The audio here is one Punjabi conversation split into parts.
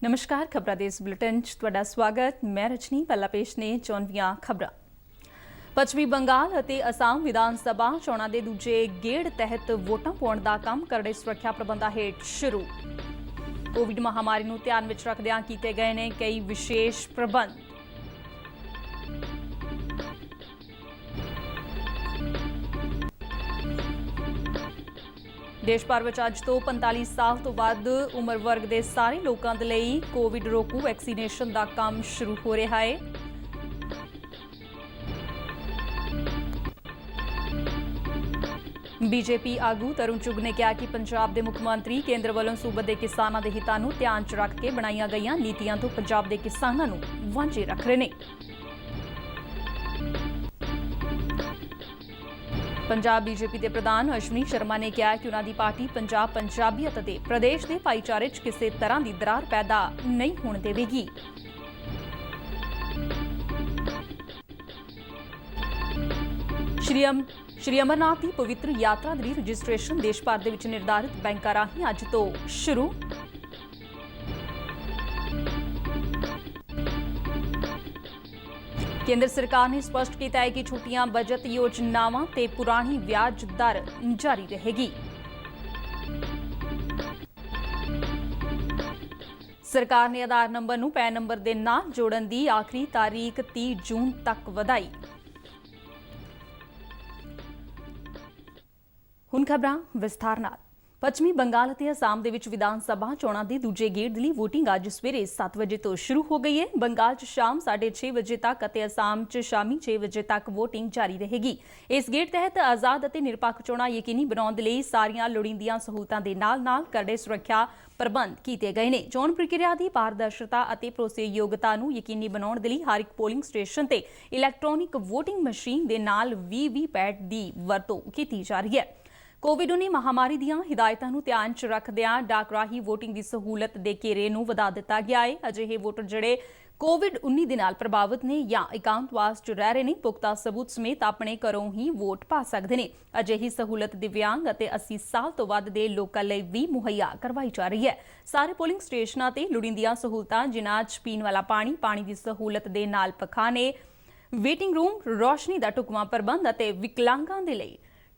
नमस्कार खबरां दे इस बुलेटिन च तुहाडा स्वागत। मैं रजनी। पहला पेश ने चौनवियां खबरां। पश्चिमी बंगाल ਅਤੇ ਅਸਾਮ ਵਿਧਾਨ ਸਭਾ ਚੋਣਾਂ ਦੇ ਦੂਜੇ ਗੇੜ ਤਹਿਤ ਵੋਟਾਂ ਪਾਉਣ ਦਾ ਕੰਮ ਕਰੜੇ ਸੁਰੱਖਿਆ ਪ੍ਰਬੰਧਾਂ ਹੇਠ ਸ਼ੁਰੂ। ਕੋਵਿਡ ਮਹਾਮਾਰੀ ਨੂੰ ਧਿਆਨ ਵਿੱਚ ਰੱਖਦਿਆਂ ਕੀਤੇ ਗਏ ਨੇ ਕਈ ਵਿਸ਼ੇਸ਼ ਪ੍ਰਬੰਧ। देश भर में अज तो 45 साल तो वध उम्र वर्ग के सारे लोगों के लिए कोविड रोकू वैक्सीनेशन का काम शुरू हो रहा है। बीजेपी आगू तरुण चुग ने कहा कि पंजाब के मुख्यमंत्री केंद्र वालों सूबे के किसानों के हितों को ध्यान च रख के बनाई गई नीतियों तो पंजाब के किसानों को वांझे रख रहे हैं। पंजाब बीजेपी के प्रधान अश्विनी शर्मा ने कहा कि उन्होंने पार्टी पंजाब पंजाबीयत ते प्रदेश के भाईचारे च किसी तरह की दरार पैदा नहीं होने देगी। श्री अमरनाथ की पवित्र यात्रा की रजिस्ट्रेशन देश भर के निर्धारित बैंकों राही अज तो शुरू। केंद्र सरकार ने स्पष्ट किया है कि छुट्टियां बजट योजनावां ते पुरानी ब्याज दर जारी रहेगी। सरकार ने आधार नंबर नूं पैन नंबर दे नाल जोड़न दी आखिरी तारीख 30 जून तक वधाई। हुण खबरां विस्तार नाल। पश्चिमी बंगाल ਅਤੇ ਅਸਾਮ ਦੇ ਵਿੱਚ ਵਿਧਾਨ ਸਭਾ ਚੋਣਾਂ ਦੇ ਦੂਜੇ ਗੇੜ ਲਈ VOTING ਅੱਜ ਸਵੇਰੇ 7 ਵਜੇ ਤੋਂ ਸ਼ੁਰੂ ਹੋ ਗਈ ਹੈ। ਬੰਗਾਲ 'ਚ ਸ਼ਾਮ 6:30 ਵਜੇ ਤੱਕ ਅਤੇ ਅਸਾਮ 'ਚ ਸ਼ਾਮੀ 6 ਵਜੇ ਤੱਕ VOTING ਜਾਰੀ ਰਹੇਗੀ। ਇਸ ਗੇੜ ਤਹਿਤ ਆਜ਼ਾਦ ਅਤੇ ਨਿਰਪੱਖ ਚੋਣਾਂ ਯਕੀਨੀ ਬਣਾਉਣ ਦੇ ਲਈ ਸਾਰੀਆਂ ਲੋੜੀਂਦੀਆਂ ਸਹੂਲਤਾਂ ਦੇ ਨਾਲ-ਨਾਲ ਕਰੜੇ ਸੁਰੱਖਿਆ ਪ੍ਰਬੰਧ ਕੀਤੇ ਗਏ ਨੇ। ਚੋਣ ਪ੍ਰਕਿਰਿਆ ਦੀ ਪਾਰਦਰਸ਼ਤਾ ਅਤੇ ਭਰੋਸੇਯੋਗਤਾ ਨੂੰ ਯਕੀਨੀ ਬਣਾਉਣ ਦੇ ਲਈ ਹਰ ਇੱਕ ਪੋਲਿੰਗ ਸਟੇਸ਼ਨ ਤੇ ਇਲੈਕਟ੍ਰੋਨਿਕ VOTING ਮਸ਼ੀਨ ਦੇ ਨਾਲ VVPAT ਦੀ ਵਰਤੋਂ ਕੀਤੀ ਜਾ ਰਹੀ ਹੈ। कोविड-19 महामारी ਦੀਆਂ ਹਿਦਾਇਤਾਂ ਨੂੰ ਧਿਆਨ 'ਚ ਰੱਖਦਿਆਂ ਡਾਕ ਰਾਹੀਂ VOTING ਦੀ ਸਹੂਲਤ ਦੇ ਘੇਰੇ ਨੂੰ ਵਧਾ ਦਿੱਤਾ ਗਿਆ ਹੈ। ਅਜਿਹੇ ਵੋਟਰ ਜਿਹੜੇ ਕੋਵਿਡ-19 ਦੇ ਨਾਲ ਪ੍ਰਭਾਵਿਤ ਨੇ ਜਾਂ ਇਕਾਂਤਵਾਸ 'ਚ ਰਹਿ ਰਹੇ ਨੇ ਪੁਖਤਾ ਸਬੂਤ ਸਮੇਤ ਆਪਣੇ ਘਰੋਂ ਹੀ ਵੋਟ ਪਾ ਸਕਦੇ ਨੇ। ਅਜਿਹੀ ਸਹੂਲਤ ਦਿਵਿਆਂਗ ਅਤੇ 80 ਸਾਲ ਤੋਂ ਵੱਧ ਦੇ ਲੋਕਾਂ ਲਈ ਵੀ ਮੁਹੱਈਆ ਕਰਵਾਈ ਜਾ ਰਹੀ ਹੈ। ਸਾਰੇ ਪੋਲਿੰਗ ਸਟੇਸ਼ਨਾਂ ਤੇ ਲੋੜੀਂਦੀਆਂ ਸਹੂਲਤਾਂ ਜਿਨ੍ਹਾਂ 'ਚ ਪੀਣ ਵਾਲਾ ਪਾਣੀ ਦੀ ਸਹੂਲਤ ਦੇ ਨਾਲ ਪਖਾਨੇ, ਵੇਟਿੰਗ ਰੂਮ, ਰੋਸ਼ਨੀ ਦਾ ਢੁਕਵਾਂ ਪ੍ਰਬੰਧ ਅਤੇ ਵਿਕਲਾਂਗਾਂ ਦੇ ਲਈ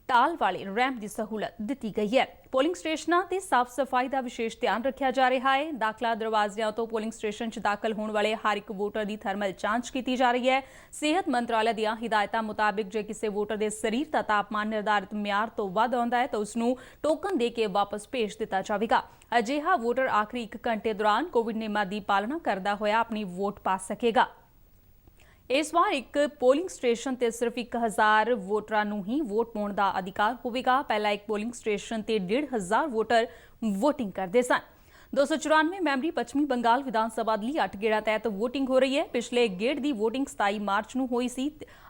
टाल वाले रैंप की सहूलत दी गई है। पोलिंग स्टेशनों ते साफ सफाई का विशेष ध्यान रखा जा रहा है। दाखला दरवाजियां तो पोलिंग स्टेशन च दाखिल होने वाले हर एक वोटर की थर्मल जांच की जा रही है। सेहत मंत्रालय दी हिदायतां मुताबिक जे किसी वोटर के शरीर का तापमान निर्धारित म्यार तो वध आउंदा है तो उसनूं टोकन दे के वापस भेज दिता जाएगा। अजिहा वोटर आखिरी 1 घंटे दौरान कोविड नियमां की पालना करदा होया अपनी वोट पा सकेगा। इस बार एक पोलिंग स्टेशन ते सिर्फ 1000 वोटरां नूं ही वोट पाउण दा अधिकार होवेगा। पहला एक पोलिंग स्टेशन ते 1500 वोटर वोटिंग करते सन। 294 मैंबरी पश्चिमी बंगाल विधान सभा ਲਈ 8 ਗੇੜਾਂ तहत वोटिंग हो रही है। पिछले गेड़ की वोटिंग 27 मार्च ਨੂੰ ਹੋਈ ਸੀ।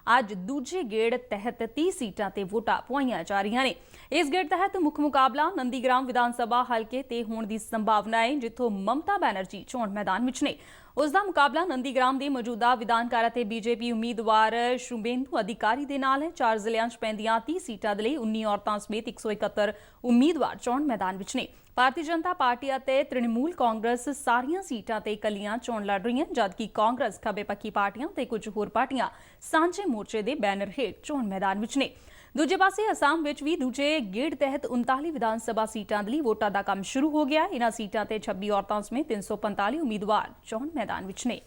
ਅੱਜ ਦੂਜੇ ਗੇੜ तहत 30 सीटां ते वोटां ਪਵਾਈਆਂ जा रही ने। इस गेड़ तहत मुख मुकाबला नंदीग्राम विधान सभा हल्के ते होण दी संभावना है जिथों ममता बैनर्जी चोण मैदान विच ने। उसका मुकाबला नंदीग्राम के मौजूदा विधानकार ਅਤੇ बीजेपी उम्मीदवार शुभेंदु अधिकारी के नाल है। 4 ਜ਼ਿਲ੍ਹਿਆਂ 'ਚ ਪੈਂਦੀਆਂ 30 सीटां ਦੇ ਲਈ 19 औरतां ਸਮੇਤ 171 उम्मीदवार चोण मैदान विच ने। भारतीय जनता पार्टी ਅਤੇ तृणमूल कांग्रेस सारियां सीटां ते कलियां चोण लड़ रही हैं जबकि कांग्रेस खब्बे पक्खी पार्टियां ते कुछ होर पार्टियां सांझे मोर्चे के बैनर हेठ चोण मैदान विच ने। दूजे पासे असम विच भी दूजे गेड़ तहत 39 विधान सभा सीटां ਦੇ ਲਈ वोटां ਦਾ ਕੰਮ शुरू हो गया। इन्हां सीटां ते 26 औरतां ਸਮੇਤ 345 उम्मीदवार चोण मैदान विच ने।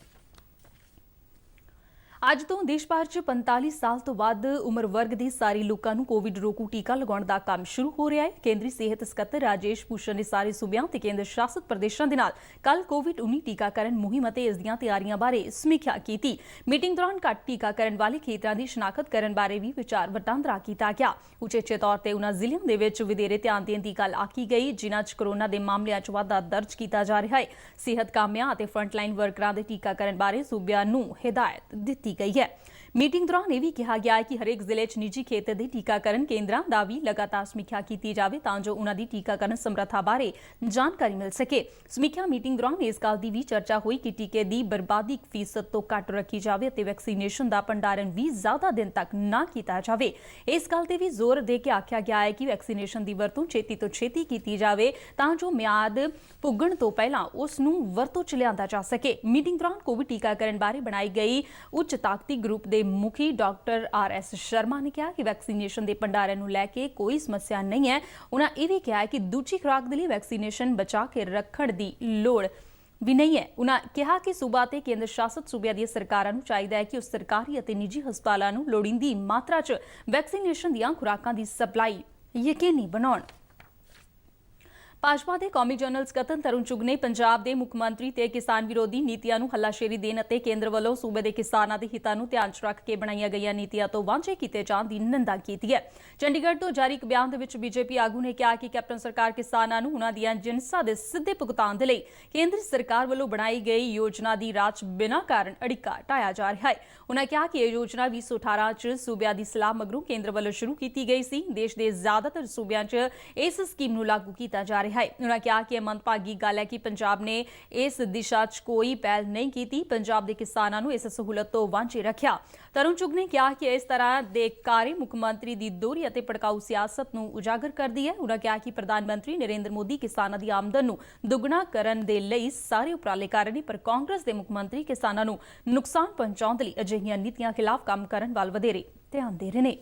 ਅੱਜ ਤੋਂ ਦੇਸ਼ ਭਰ 'ਚ 45 ਸਾਲ ਤੋਂ ਵੱਧ ਉਮਰ ਵਰਗ ਦੇ ਸਾਰੇ ਲੋਕਾਂ ਨੂੰ ਕੋਵਿਡ ਰੋਕੂ ਟੀਕਾ ਲਗਾਉਣ ਦਾ ਕੰਮ ਸ਼ੁਰੂ ਹੋ ਰਿਹਾ ਹੈ। ਕੇਂਦਰੀ ਸਿਹਤ ਸਕੱਤਰ ਰਾਜੇਸ਼ ਭੂਸ਼ਣ ਨੇ ਸਾਰੇ ਸੂਬਿਆਂ ਤੇ ਕੇਂਦਰ ਸ਼ਾਸਿਤ ਪ੍ਰਦੇਸ਼ਾਂ ਦੇ ਨਾਲ ਕੱਲ ਕੋਵਿਡ-19 ਟੀਕਾਕਰਨ ਮੁਹਿੰਮ ਅਤੇ ਇਸ ਦੀਆਂ ਤਿਆਰੀਆਂ ਬਾਰੇ ਸਮੀਖਿਆ ਕੀਤੀ। ਮੀਟਿੰਗ ਦੌਰਾਨ ਘੱਟ ਟੀਕਾਕਰਨ ਵਾਲੇ ਖੇਤਰਾਂ ਦੀ ਸ਼ਨਾਖਤ ਕਰਨ ਬਾਰੇ ਵੀ ਵਿਚਾਰ ਵਟਾਂਦਰਾ ਕੀਤਾ ਗਿਆ। ਉਚੇਚੇ ਤੌਰ ਤੇ ਉਨ੍ਹਾਂ ਜ਼ਿਲ੍ਹਿਆਂ ਦੇ ਵਿੱਚ ਵਧੇਰੇ ਧਿਆਨ ਦੇਣ ਦੀ ਗੱਲ ਆਖੀ ਗਈ ਜਿਨ੍ਹਾਂ 'ਚ ਕੋਰੋਨਾ ਦੇ ਮਾਮਲਿਆਂ 'ਚ ਵਾਧਾ ਦਰਜ ਕੀਤਾ ਜਾ ਰਿਹਾ ਹੈ। ਸਿਹਤ ਕਾਮਿਆਂ ਅਤੇ ਫਰੰਟਲਾਈਨ ਵਰਕਰਾਂ ਦੇ ਟੀਕਾਕਰਨ ਬਾਰੇ ਸੂਬਿਆਂ ਨੂੰ ਹਿਦਾਇਤ ਦਿੱਤੀ ਗਈ ਹੈ। ਮੀਟਿੰਗ ਦੌਰਾਨ ਇਹ ਵੀ ਕਿਹਾ ਗਿਆ ਹੈ ਕਿ ਹਰੇਕ ਜ਼ਿਲ੍ਹੇ 'ਚ ਨਿੱਜੀ ਖੇਤਰ ਦੇ ਟੀਕਾਕਰਨ ਕੇਂਦਰਾਂ ਦਾ ਵੀ ਲਗਾਤਾਰ ਸਮੀਖਿਆ ਕੀਤੀ ਜਾਵੇ ਤਾਂ ਜੋ ਉਨ੍ਹਾਂ ਦੀ ਟੀਕਾਕਰਨ ਸਮਰੱਥਾ ਬਾਰੇ ਜਾਣਕਾਰੀ ਮਿਲ ਸਕੇ। ਸਮੀਖਿਆ ਮੀਟਿੰਗ ਦੌਰਾਨ ਇਸ ਗੱਲ ਦੀ ਵੀ ਚਰਚਾ ਹੋਈ ਕਿ ਟੀਕੇ ਦੀ ਬਰਬਾਦੀ 1% ਤੋਂ ਘੱਟ ਰੱਖੀ ਜਾਵੇ ਅਤੇ ਵੈਕਸੀਨੇਸ਼ਨ ਦਾ ਭੰਡਾਰਨ ਵੀ ਜ਼ਿਆਦਾ ਦਿਨ ਤੱਕ ਨਾ ਕੀਤਾ ਜਾਵੇ। ਇਸ ਗੱਲ ਤੇ ਵੀ ਜ਼ੋਰ ਦੇ ਕੇ ਆਖਿਆ ਗਿਆ ਹੈ ਕਿ ਵੈਕਸੀਨੇਸ਼ਨ ਦੀ ਵਰਤੋਂ ਛੇਤੀ ਤੋਂ ਛੇਤੀ ਕੀਤੀ ਜਾਵੇ ਤਾਂ ਜੋ ਮਿਆਦ ਪੁੱਗਣ ਤੋਂ ਪਹਿਲਾਂ ਉਸ ਨੂੰ ਵਰਤੋਂ 'ਚ ਲਿਆਂਦਾ ਜਾ ਸਕੇ। ਮੀਟਿੰਗ ਦੌਰਾਨ ਕੋਵਿਡ ਟੀਕਾਕਰਨ ਬਾਰੇ ਬਣਾਈ ਗਈ ਉੱਚ ਤਾਕਤੀ ਗਰੁੱਪ ਦੇ ਮੁਖੀ ਡਾਕਟਰ RS ਸ਼ਰਮਾ ਨੇ ਕਿਹਾ ਕਿ ਵੈਕਸੀਨੇਸ਼ਨ ਦੇ ਭੰਡਾਰਨ ਨੂੰ ਲੈ ਕੇ ਕੋਈ ਸਮੱਸਿਆ ਨਹੀਂ ਹੈ। ਉਨ੍ਹਾਂ ਇਹ ਵੀ ਕਿਹਾ ਕਿ ਦੂਜੀ ਖੁਰਾਕ ਦੇ ਲਈ ਵੈਕਸੀਨੇਸ਼ਨ ਬਚਾ ਕੇ ਰੱਖਣ ਦੀ ਲੋੜ ਵੀ ਨਹੀਂ ਹੈ। ਉਨ੍ਹਾਂ ਕਿਹਾ ਕਿ ਸੂਬਾ ਤੇ ਕੇਂਦਰ ਸ਼ਾਸਤ ਸੂਬਿਆਂ ਦੀਆਂ ਸਰਕਾਰਾਂ ਨੂੰ ਚਾਹੀਦਾ ਹੈ ਕਿ ਉਹ ਸਰਕਾਰੀ ਅਤੇ ਨਿੱਜੀ ਹਸਪਤਾਲਾਂ ਨੂੰ ਲੋੜੀਂਦੀ ਮਾਤਰਾ 'ਚ ਵੈਕਸੀਨੇਸ਼ਨ ਦੀਆਂ ਖੁਰਾਕਾਂ ਦੀ ਸਪਲਾਈ ਯਕੀਨੀ ਬਣਾਉਣ। ਭਾਜਪਾ ਦੇ ਕੌਮੀ ਜਨਰਲ ਸਕੱਤਰ ਤਰੁਣ ਚੁੱਗ ਨੇ ਪੰਜਾਬ ਦੇ ਮੁੱਖ ਮੰਤਰੀ ਤੇ ਕਿਸਾਨ ਵਿਰੋਧੀ ਨੀਤੀਆਂ ਨੂੰ ਹੱਲਾਸ਼ੇਰੀ ਦੇਣ ਅਤੇ ਕੇਂਦਰ ਵੱਲੋਂ ਸੂਬੇ ਦੇ ਕਿਸਾਨਾਂ ਦੇ ਹਿੱਤਾਂ ਨੂੰ ਧਿਆਨ 'ਚ ਰੱਖ ਕੇ ਬਣਾਈਆਂ ਗਈਆਂ ਨੀਤੀਆਂ ਤੋਂ ਵਾਂਝੇ ਕੀਤੇ ਜਾਣ ਦੀ ਨਿੰਦਾ ਕੀਤੀ ਹੈ। ਚੰਡੀਗੜ੍ਹ ਤੋਂ ਜਾਰੀ ਇੱਕ ਬਿਆਨ ਦੇ ਵਿੱਚ ਬੀਜੇਪੀ ਆਗੂ ਨੇ ਕਿਹਾ ਕਿ ਕੈਪਟਨ ਸਰਕਾਰ ਕਿਸਾਨਾਂ ਨੂੰ ਉਨ੍ਹਾਂ ਦੀਆਂ ਜਿਣਸਾਂ ਦੇ ਸਿੱਧੇ ਭੁਗਤਾਨ ਦੇ ਲਈ ਕੇਂਦਰ ਸਰਕਾਰ ਵੱਲੋਂ ਬਣਾਈ ਗਈ ਯੋਜਨਾ ਦੀ ਰਾਹ 'ਚ ਬਿਨਾਂ ਕਾਰਨ ਅੜਿੱਕਾ ਢਾਇਆ ਜਾ ਰਿਹਾ ਹੈ। ਉਨ੍ਹਾਂ ਕਿਹਾ ਕਿ ਇਹ ਯੋਜਨਾ 2018 'ਚ ਸੂਬਿਆਂ ਦੀ ਸਲਾਹ ਮਗਰੋਂ ਕੇਂਦਰ ਵੱਲੋਂ ਸ਼ੁਰੂ ਕੀਤੀ ਗਈ ਸੀ। ਦੇਸ਼ ਦੇ ਜ਼ਿਆਦਾਤਰ ਸੂਬਿਆਂ 'ਚ ਇਸ ਸਕੀਮ ਨੂੰ ਲਾਗੂ ਕੀਤਾ ਜਾ ਰਿਹਾ ਹੈ। ਉਨ੍ਹਾਂ ਕਿਹਾ ਕਿ ਇਹ ਮੰਦਭਾਗੀ ਗੱਲ ਹੈ ਕਿ ਪੰਜਾਬ ਨੇ ਇਸ ਦਿਸ਼ਾ 'ਚ ਕੋਈ ਪਹਿਲ ਨਹੀਂ ਕੀਤੀ, ਪੰਜਾਬ ਦੇ ਕਿਸਾਨਾਂ ਨੂੰ ਇਸ ਸਹੂਲਤ ਤੋਂ ਵਾਂਝੇ ਰੱਖਿਆ। ਤਰੁਣ ਚੁੱਗ ਨੇ ਕਿਹਾ ਕਿ ਇਸ ਤਰ੍ਹਾਂ ਦੇ ਕਾਰੇ ਮੁੱਖ ਮੰਤਰੀ ਦੀ ਦੋਹਰੀ ਅਤੇ ਭੜਕਾਊ ਸਿਆਸਤ ਨੂੰ ਉਜਾਗਰ ਕਰਦੀ ਹੈ। ਉਨ੍ਹਾਂ ਕਿਹਾ ਕਿ ਪ੍ਰਧਾਨ ਮੰਤਰੀ ਨਰਿੰਦਰ ਮੋਦੀ ਕਿਸਾਨਾਂ ਦੀ ਆਮਦਨ ਨੂੰ ਦੁੱਗਣਾ ਕਰਨ ਦੇ ਲਈ ਸਾਰੇ ਉਪਰਾਲੇ ਕਰ ਰਹੇ ਨੇ, ਪਰ ਕਾਂਗਰਸ ਦੇ ਮੁੱਖ ਮੰਤਰੀ ਕਿਸਾਨਾਂ ਨੂੰ ਨੁਕਸਾਨ ਪਹੁੰਚਾਉਣ ਦੇ ਲਈ ਅਜਿਹੀਆਂ ਨੀਤੀਆਂ ਖਿਲਾਫ ਕੰਮ ਕਰਨ ਵੱਲ ਵਧੇਰੇ ਧਿਆਨ ਦੇ ਰਹੇ ਨੇ।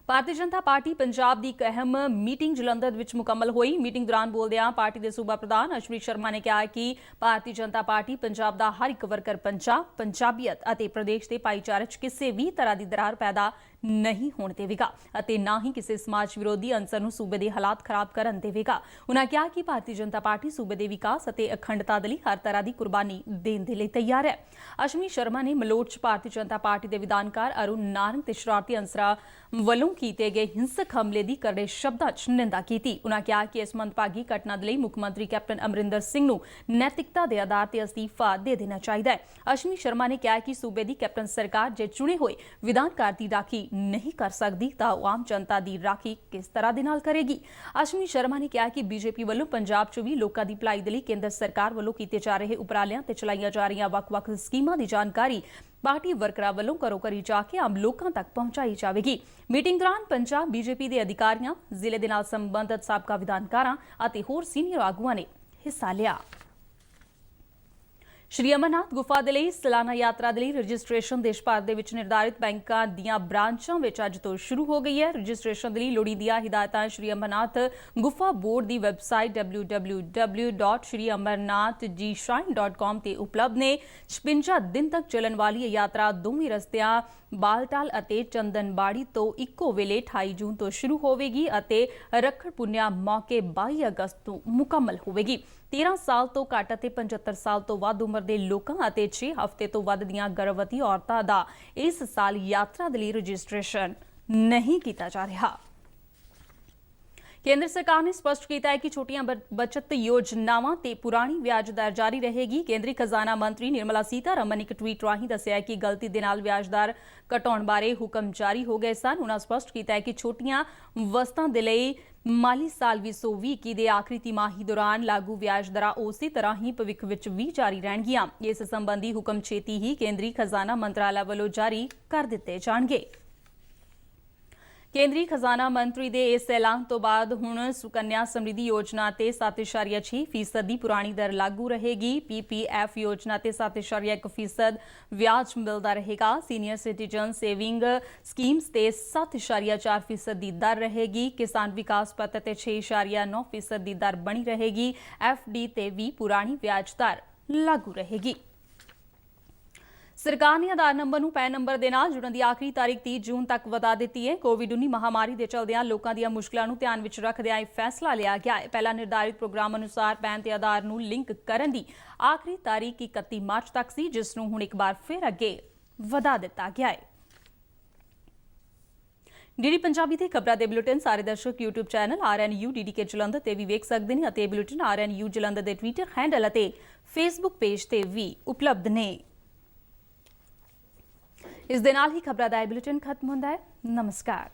ਭਾਰਤੀ ਜਨਤਾ ਪਾਰਟੀ ਪੰਜਾਬ ਦੀ ਇੱਕ ਅਹਿਮ ਮੀਟਿੰਗ ਜਲੰਧਰ ਵਿੱਚ ਮੁਕੰਮਲ ਹੋਈ। ਮੀਟਿੰਗ ਦੌਰਾਨ ਬੋਲਦਿਆਂ ਪਾਰਟੀ ਦੇ ਸੂਬਾ ਪ੍ਰਧਾਨ ਅਸ਼ਵਨੀ ਸ਼ਰਮਾ ਨੇ ਕਿਹਾ ਕਿ ਭਾਰਤੀ ਜਨਤਾ ਪਾਰਟੀ ਪੰਜਾਬ ਦਾ ਹਰ ਇੱਕ ਵਰਕਰ ਪੰਜਾਬੀਅਤ ਅਤੇ ਪ੍ਰਦੇਸ਼ ਦੇ ਭਾਈਚਾਰੇ 'ਚ ਕਿਸੇ ਵੀ ਤਰ੍ਹਾਂ ਦੀ ਦਰਾਰ ਪੈਦਾ ਨਹੀਂ ਹੋਣ ਦੇਵੇਗਾ ਅਤੇ ਨਾ ਹੀ ਕਿਸੇ ਸਮਾਜ ਵਿਰੋਧੀ ਅੰਸਰ ਨੂੰ ਸੂਬੇ ਦੇ ਹਾਲਾਤ ਖਰਾਬ ਕਰਨ ਦੇਵੇਗਾ। ਉਨ੍ਹਾਂ ਕਿਹਾ ਕਿ ਭਾਰਤੀ ਜਨਤਾ ਪਾਰਟੀ ਸੂਬੇ ਦੇ ਵਿਕਾਸ ਅਤੇ ਅਖੰਡਤਾ ਦੇ ਲਈ ਹਰ ਤਰ੍ਹਾਂ ਦੀ ਕੁਰਬਾਨੀ ਦੇਣ ਦੇ ਲਈ ਤਿਆਰ ਹੈ। ਅਸ਼ਵਨੀ ਸ਼ਰਮਾ ਨੇ ਮਲੋਟ 'ਚ ਭਾਰਤੀ ਜਨਤਾ ਪਾਰਟੀ ਦੇ ਵਿਧਾਨਕਾਰ ਅਰੁਣ ਨਾਰੰਗ ਤੇ ਸ਼ਰਾਰਤੀ ਅੰਸਰਾਂ ਵੱਲੋਂ ਕੀਤੇ ਗਏ ਹਿੰਸਕ ਹਮਲੇ ਦੀ ਕਰੜੇ ਸ਼ਬਦਾਂ 'ਚ ਨਿੰਦਾ ਕੀਤੀ। ਉਨ੍ਹਾਂ ਕਿਹਾ ਕਿ ਇਸ ਮੰਦਭਾਗੀ ਘਟਨਾ ਦੇ ਲਈ ਮੁੱਖ ਮੰਤਰੀ ਕੈਪਟਨ ਅਮਰਿੰਦਰ ਸਿੰਘ ਨੂੰ ਨੈਤਿਕਤਾ ਦੇ ਆਧਾਰ ਤੇ ਅਸਤੀਫਾ ਦੇ ਦੇਣਾ ਚਾਹੀਦਾ ਹੈ। ਅਸ਼ਵਨੀ ਸ਼ਰਮਾ ਨੇ ਕਿਹਾ ਕਿ ਸੂਬੇ ਦੀ ਕੈਪਟਨ ਸਰਕਾਰ ਜੇ ਚੁਣੇ ਹੋਏ ਵਿਧਾਨਕਾਰ ਦੀ ਰਾਖੀ ਨਹੀਂ ਕਰ ਸਕਦੀ ਤਾਂ ਉਹ ਆਮ ਜਨਤਾ ਦੀ ਰਾਖੀ ਕਿਸ ਤਰ੍ਹਾਂ ਦੇ ਨਾਲ ਕਰੇਗੀ। ਅਸ਼ਵਨੀ ਸ਼ਰਮਾ ਨੇ ਕਿਹਾ ਕਿ ਬੀਜੇਪੀ ਵੱਲੋਂ ਪੰਜਾਬ 'ਚ ਵੀ ਲੋਕਾਂ ਦੀ ਭਲਾਈ ਦੇ ਲਈ ਕੇਂਦਰ ਸਰਕਾਰ ਵੱਲੋਂ ਕੀਤੇ ਜਾ ਰਹੇ ਉਪਰਾਲਿਆਂ ਤੇ ਚਲਾਈਆਂ ਜਾ ਰਹੀਆਂ ਵੱਖ-ਵੱਖ ਸਕੀਮਾਂ ਦੀ ਜਾਣਕਾਰੀ ਪਾਰਟੀ ਵਰਕਰਾਂ ਵੱਲੋਂ ਘਰੋਂ ਘਰੀ ਜਾ ਕੇ ਆਮ ਲੋਕਾਂ ਤੱਕ ਪਹੁੰਚਾਈ ਜਾਵੇਗੀ। ਮੀਟਿੰਗ ਦੌਰਾਨ ਪੰਜਾਬ ਬੀਜੇਪੀ ਦੇ ਅਧਿਕਾਰੀਆਂ, ਜ਼ਿਲ੍ਹੇ ਦੇ ਨਾਲ ਸੰਬੰਧਿਤ ਸਾਬਕਾ ਵਿਧਾਨਕਾਰਾਂ ਅਤੇ ਹੋਰ ਸੀਨੀਅਰ ਆਗੂਆਂ ਨੇ ਹਿੱਸਾ ਲਿਆ। ਸ਼੍ਰੀ ਅਮਰਨਾਥ ਗੁਫਾ ਦੇ ਲਈ ਸਾਲਾਨਾ ਯਾਤਰਾ ਦੇ ਲਈ ਰਜਿਸਟ੍ਰੇਸ਼ਨ ਦੇਸ਼ ਭਰ ਦੇ ਵਿੱਚ ਨਿਰਧਾਰਿਤ ਬੈਂਕਾਂ ਦੀਆਂ ਬ੍ਰਾਂਚਾਂ ਵਿੱਚ ਅੱਜ ਤੋਂ ਸ਼ੁਰੂ ਹੋ ਗਈ ਹੈ। ਰਜਿਸਟ੍ਰੇਸ਼ਨ ਦੇ ਲਈ ਲੋੜੀਂਦੀਆਂ ਹਿਦਾਇਤਾਂ ਸ਼੍ਰੀ ਅਮਰਨਾਥ ਗੁਫਾ ਬੋਰਡ ਦੀ ਵੈਬਸਾਈਟ www.shriamarnathjshrine.com ਤੇ ਉਪਲਬਧ ਨੇ। 56 ਦਿਨ ਤੱਕ ਚੱਲਣ ਵਾਲੀ ਇਹ ਯਾਤਰਾ ਦੋਵੇਂ ਰਸਤਿਆਂ ਬਾਲਟਾਲ ਅਤੇ ਚੰਦਨਬਾੜੀ ਤੋਂ ਇੱਕੋ ਵੇਲੇ 28 ਜੂਨ ਤੋਂ ਸ਼ੁਰੂ ਹੋਵੇਗੀ ਅਤੇ ਰੱਖੜ ਪੁੰਨਿਆ ਮੌਕੇ 22 ਅਗਸਤ ਨੂੰ ਮੁਕੰਮਲ ਹੋਵੇਗੀ। 13 ਸਾਲ ਤੋਂ ਘੱਟ ਅਤੇ 75 ਸਾਲ ਤੋਂ ਵੱਧ ਉਮਰ ਦੇ ਲੋਕਾਂ ਅਤੇ 6 ਹਫ਼ਤੇ ਤੋਂ ਵੱਧ ਦੀਆਂ ਗਰਭਵਤੀ ਔਰਤਾਂ ਦਾ ਇਸ ਸਾਲ ਯਾਤਰਾ ਦੇ ਲਈ ਰਜਿਸਟ੍ਰੇਸ਼ਨ ਨਹੀਂ ਕੀਤਾ ਜਾ ਰਿਹਾ। ਕੇਂਦਰ ਸਰਕਾਰ ਨੇ ਸਪਸ਼ਟ ਕੀਤਾ ਹੈ ਕਿ ਛੋਟੀਆਂ ਬਚਤ ਯੋਜਨਾਵਾਂ ਤੇ ਪੁਰਾਣੀ ਵਿਆਜ ਦਰ ਜਾਰੀ ਰਹੇਗੀ। ਕੇਂਦਰੀ ਖਜ਼ਾਨਾ ਮੰਤਰੀ ਨਿਰਮਲਾ ਸੀਤਾਰਮਨ ਨੇ ਇੱਕ ਟਵੀਟ ਰਾਹੀਂ ਦੱਸਿਆ ਕਿ ਗਲਤੀ ਦੇ ਨਾਲ ਵਿਆਜ ਦਰ ਘਟਾਉਣ ਬਾਰੇ ਹੁਕਮ ਜਾਰੀ ਹੋ ਗਏ ਸਨ। ਉਨ੍ਹਾਂ ਸਪਸ਼ਟ ਕੀਤਾ ਹੈ ਕਿ ਛੋਟੀਆਂ ਵਸਤਾਂ ਦੇ ਲਈ ਮਾਲੀ ਸਾਲ 2020 ਦੇ ਆਖਰੀ ਤਿਮਾਹੀ ਦੌਰਾਨ ਲਾਗੂ ਵਿਆਜ ਦਰਾਂ ਉਸੇ ਤਰ੍ਹਾਂ ਹੀ ਭਵਿੱਖ ਵਿੱਚ ਵੀ ਜਾਰੀ ਰਹਿਣਗੀਆਂ। ਇਸ ਸੰਬੰਧੀ ਹੁਕਮ ਛੇਤੀ ਹੀ ਕੇਂਦਰੀ ਖਜ਼ਾਨਾ ਮੰਤਰਾਲਾ ਵੱਲੋਂ ਜਾਰੀ ਕਰ ਦਿੱਤੇ ਜਾਣਗੇ। ਕੇਂਦਰੀ ਖਜ਼ਾਨਾ ਮੰਤਰੀ ਦੇ ਇਸ ਐਲਾਨ ਤੋਂ ਬਾਅਦ ਹੁਣ ਸੁਕੰਨਿਆ ਸਮਰਿੱਧੀ ਯੋਜਨਾ ਤੇ 7.6% ਦੀ ਪੁਰਾਣੀ ਦਰ ਲਾਗੂ ਰਹੇਗੀ। PPF ਯੋਜਨਾ ਤੇ 7.1% ਵਿਆਜ ਮਿਲਦਾ ਰਹੇਗਾ। ਸੀਨੀਅਰ ਸਿਟੀਜ਼ਨ ਸੇਵਿੰਗ ਸਕੀਮਸ ਤੇ 7.4% ਦੀ ਦਰ ਰਹੇਗੀ। ਕਿਸਾਨ ਵਿਕਾਸ ਪੱਤਰ ਤੇ 6.9% ਦੀ ਦਰ ਬਣੀ ਰਹੇਗੀ। FD ਤੇ ਵੀ ਪੁਰਾਣੀ ਵਿਆਜ ਦਰ ਲਾਗੂ ਰਹੇਗੀ। ਸਰਕਾਰ ਨੇ ਆਧਾਰ ਨੰਬਰ ਨੂੰ ਪੈਨ ਨੰਬਰ ਦੇ ਨਾਲ ਜੁੜਨ ਦੀ ਆਖਰੀ ਤਾਰੀਖ 30 ਜੂਨ ਤੱਕ ਵਧਾ ਦਿੱਤੀ ਹੈ। ਕੋਵਿਡ-19 ਮਹਾਮਾਰੀ ਦੇ ਚਲਦਿਆਂ ਲੋਕਾਂ ਦੀਆਂ ਮੁਸ਼ਕਲਾਂ ਨੂੰ ਧਿਆਨ ਵਿੱਚ ਰੱਖਦਿਆਂ ਇਹ ਫੈਸਲਾ ਲਿਆ ਗਿਆ ਹੈ। ਪਹਿਲਾਂ ਨਿਰਧਾਰਿਤ ਪ੍ਰੋਗਰਾਮ ਅਨੁਸਾਰ ਪੈਨ ਤੇ ਆਧਾਰ ਨੂੰ ਲਿੰਕ ਕਰਨ ਦੀ ਆਖਰੀ ਤਾਰੀਖ 31 ਮਾਰਚ ਤੱਕ ਸੀ, ਜਿਸ ਨੂੰ ਹੁਣ ਇੱਕ ਵਾਰ ਫਿਰ ਅੱਗੇ ਵਧਾ ਦਿੱਤਾ ਗਿਆ ਹੈ। ਡੀਡੀ ਪੰਜਾਬੀ ਦੇ ਖਬਰਾਂ ਦੇ ਬੁਲੇਟਿਨ ਸਾਰੇ ਦਰਸ਼ਕ YouTube channel RNU DDK Jalandhar ਤੇ ਵੀ ਵੇਖ ਸਕਦੇ ਨੇ ਅਤੇ ਬੁਲੇਟਿਨ RNU ਜਲੰਧਰ ਦੇ ਟਵਿੱਟਰ ਹੈਂਡਲ ਅਤੇ Facebook ਪੇਜ ਤੇ ਵੀ ਉਪਲਬਧ ਨੇ। ਇਸ ਦੇ ਨਾਲ ਹੀ ਖਬਰਾਂ ਦਾ ਇਹ ਬੁਲੇਟਿਨ ਖਤਮ ਹੁੰਦਾ ਹੈ। ਨਮਸਕਾਰ।